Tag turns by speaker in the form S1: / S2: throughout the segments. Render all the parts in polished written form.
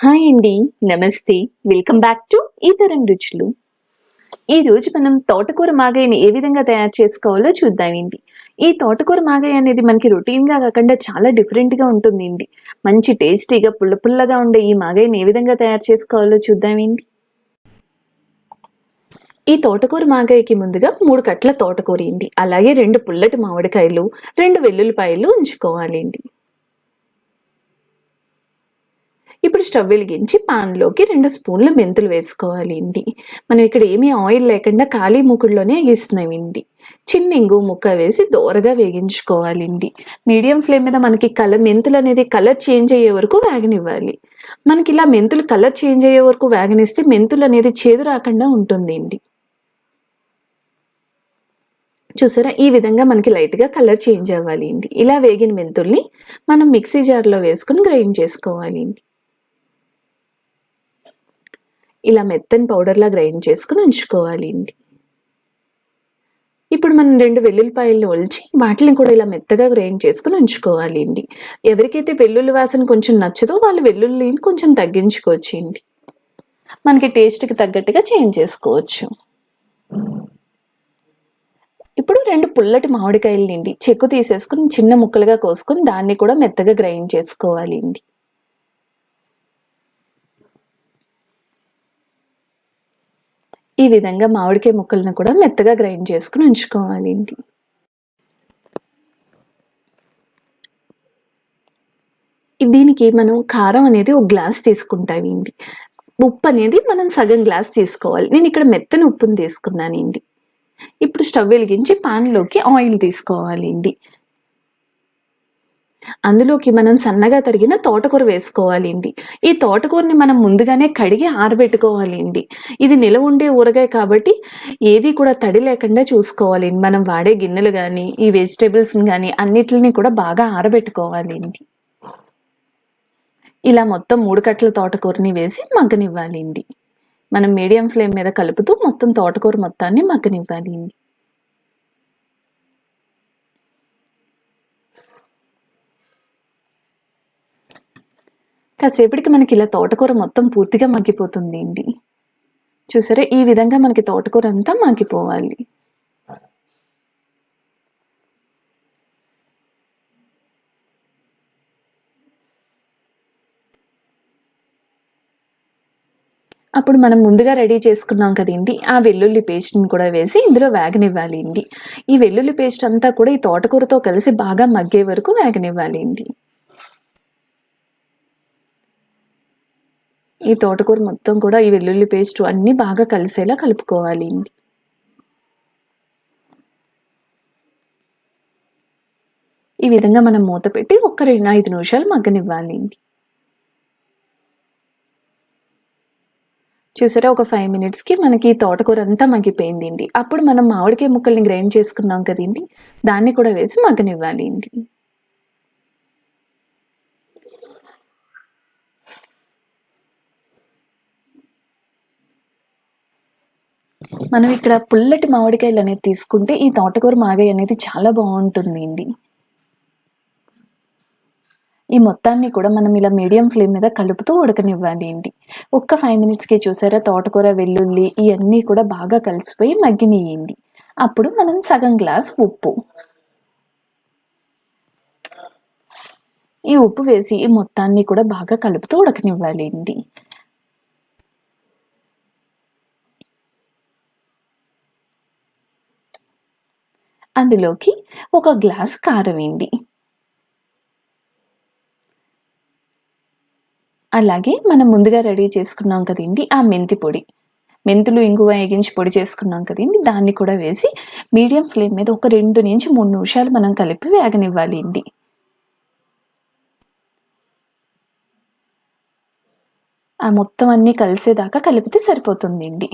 S1: Hi అండి, నమస్తే. Welcome back to ఈతరం రుచులు. ఈ రోజు మనం తోటకూర మాగాయిని ఏ విధంగా తయారు చేసుకోవాలో చూద్దామండి. ఈ తోటకూర మాగాయి అనేది మనకి రొటీన్గా కాకుండా చాలా డిఫరెంట్గా ఉంటుందండి. మంచి టేస్టీగా పుల్ల పుల్లగా ఉండే ఈ మాగాయిని ఏ విధంగా తయారు చేసుకోవాలో చూద్దామండి. ఈ తోటకూర మాగాయికి ముందుగా 3 కట్టల తోటకూర అండి, అలాగే 2 పుల్లటి మామిడికాయలు, 2 వెల్లుల్లిపాయలు ఉంచుకోవాలండి. ఇప్పుడు స్టవ్ వెలిగించి పాన్లోకి 2 స్పూన్ల మెంతులు వేసుకోవాలి అండి. మనం ఇక్కడ ఏమీ ఆయిల్ లేకుండా ఖాళీ మూకుడులోనే వేగిస్తున్నామండి. చిన్న ఇంగు ముక్క వేసి దోరగా వేగించుకోవాలండి. మీడియం ఫ్లేమ్ మీద మనకి మెంతులు అనేది కలర్ చేంజ్ అయ్యే వరకు వేగనివ్వాలి. మనకి ఇలా మెంతులు కలర్ చేంజ్ అయ్యే వరకు వేగనిస్తే మెంతులు అనేది చేదు రాకుండా ఉంటుందండి. చూసారా, ఈ విధంగా మనకి లైట్గా కలర్ చేంజ్ అవ్వాలి అండి. ఇలా వేగిన మెంతుల్ని మనం మిక్సీ జార్లో వేసుకుని గ్రైండ్ చేసుకోవాలి అండి. ఇలా మెత్తని పౌడర్లా గ్రైండ్ చేసుకుని ఉంచుకోవాలి అండి. ఇప్పుడు మనం 2 వెల్లుల్లిపాయలను ఒలిచి వాటిని కూడా ఇలా మెత్తగా గ్రైండ్ చేసుకుని ఉంచుకోవాలి అండి. ఎవరికైతే వెల్లుల్లి వాసన కొంచెం నచ్చదో వాళ్ళు వెల్లుల్లిని కొంచెం తగ్గించుకోవచ్చు అండి. మనకి టేస్ట్కి తగ్గట్టుగా చేంజ్ చేసుకోవచ్చు. ఇప్పుడు 2 పుల్లటి మామిడికాయలండి చెక్కు తీసేసుకుని చిన్న ముక్కలుగా కోసుకుని దాన్ని కూడా మెత్తగా గ్రైండ్ చేసుకోవాలి అండి. ఈ విధంగా మామిడికాయ ముక్కలను కూడా మెత్తగా గ్రైండ్ చేసుకుని ఉంచుకోవాలండి. దీనికి మనం కారం అనేది 1 గ్లాస్ తీసుకుంటామండి. ఉప్పు అనేది మనం సగం గ్లాస్ తీసుకోవాలి. నేను ఇక్కడ మెత్తని ఉప్పుని తీసుకున్నానండి. ఇప్పుడు స్టవ్ వెలిగించి పాన్లోకి ఆయిల్ తీసుకోవాలండి. అందులోకి మనం సన్నగా తరిగిన తోటకూర వేసుకోవాలండి. ఈ తోటకూరని మనం ముందుగానే కడిగి ఆరబెట్టుకోవాలండి. ఇది నిలవ ఉండే ఊరగాయ కాబట్టి ఏది కూడా తడి లేకుండా చూసుకోవాలండి. మనం వాడే గిన్నెలు కానీ ఈ వెజిటేబుల్స్ని కానీ అన్నిటిని కూడా బాగా ఆరబెట్టుకోవాలండి. ఇలా మొత్తం 3 కట్టల తోటకూరని వేసి మగ్గనివ్వాలండి. మనం మీడియం ఫ్లేమ్ మీద కలుపుతూ మొత్తం తోటకూర మొత్తాన్ని మగ్గనివ్వాలండి. కాసేపటికి మనకి ఇలా తోటకూర మొత్తం పూర్తిగా మగ్గిపోతుంది అండి. చూసారా, ఈ విధంగా మనకి తోటకూర అంతా మగ్గిపోవాలి. అప్పుడు మనం ముందుగా రెడీ చేసుకున్నాం కదండి, ఆ వెల్లుల్లి పేస్ట్ని కూడా వేసి ఇందులో వేగనివ్వాలి అండి. ఈ వెల్లుల్లి పేస్ట్ అంతా కూడా ఈ తోటకూరతో కలిసి బాగా మగ్గే వరకు వేగనివ్వాలి అండి. ఈ తోటకూర మొత్తం కూడా ఈ వెల్లుల్లి పేస్ట్ అన్నీ బాగా కలిసేలా కలుపుకోవాలి అండి. ఈ విధంగా మనం మూత పెట్టి ఒక 5 నిమిషాలు మగ్గనివ్వాలి అండి. చూసారా, ఒక 5 మినిట్స్కి మనకి తోటకూర అంతా మగ్గిపోయిందండి. అప్పుడు మనం మామిడికాయ ముక్కల్ని గ్రైండ్ చేసుకున్నాం కదండి, దాన్ని కూడా వేసి మగ్గనివ్వాలి అండి. మనం ఇక్కడ పుల్లటి మామిడికాయలు అనేది తీసుకుంటే ఈ తోటకూర మాగాయి అనేది చాలా బాగుంటుందండి. ఈ మొత్తాన్ని కూడా మనం ఇలా మీడియం ఫ్లేమ్ మీద కలుపుతూ ఉడకనివ్వాలి అండి. ఒక్క 5 మినిట్స్కి చూసారా, తోటకూర వెల్లుల్లి ఇవన్నీ కూడా బాగా కలిసిపోయి మగ్గినియండి. అప్పుడు మనం సగం గ్లాస్ ఉప్పు, ఈ ఉప్పు వేసి ఈ మొత్తాన్ని కూడా బాగా కలుపుతూ ఉడకనివ్వాలి అండి. అందులోకి 1 గ్లాస్ కారం వేయండి. అలాగే మనం ముందుగా రెడీ చేసుకున్నాం కదండి ఆ మెంతి పొడి, మెంతులు ఇంగువ వేగించి పొడి చేసుకున్నాం కదండి, దాన్ని కూడా వేసి మీడియం ఫ్లేమ్ మీద ఒక 2 నుంచి 3 నిమిషాలు మనం కలిపి వేగనివ్వాలి అండి. ఆ మొత్తం అన్నీ కలిసేదాకా కలిపితే సరిపోతుందండి.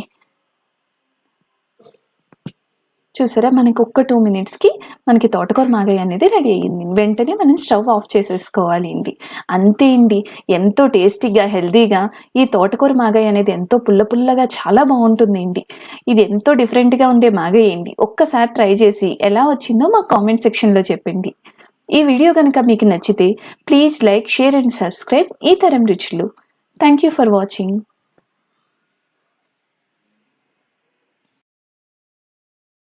S1: చూసారా, మనకి ఒక్క 2 మినిట్స్కి మనకి తోటకూర మాగాయి అనేది రెడీ అయ్యింది. వెంటనే మనం స్టవ్ ఆఫ్ చేసేసుకోవాలి అండి. అంతే అండి, ఎంతో టేస్టీగా హెల్దీగా ఈ తోటకూర మాగాయి అనేది ఎంతో పుల్ల పుల్లగా చాలా బాగుంటుందండి. ఇది ఎంతో డిఫరెంట్గా ఉండే మాగాయి అండి. ఒక్కసారి ట్రై చేసి ఎలా వచ్చిందో మా కామెంట్ సెక్షన్లో చెప్పండి. ఈ వీడియో కనుక మీకు నచ్చితే please like, share and subscribe ఈతరం రుచులు. Thank you for watching.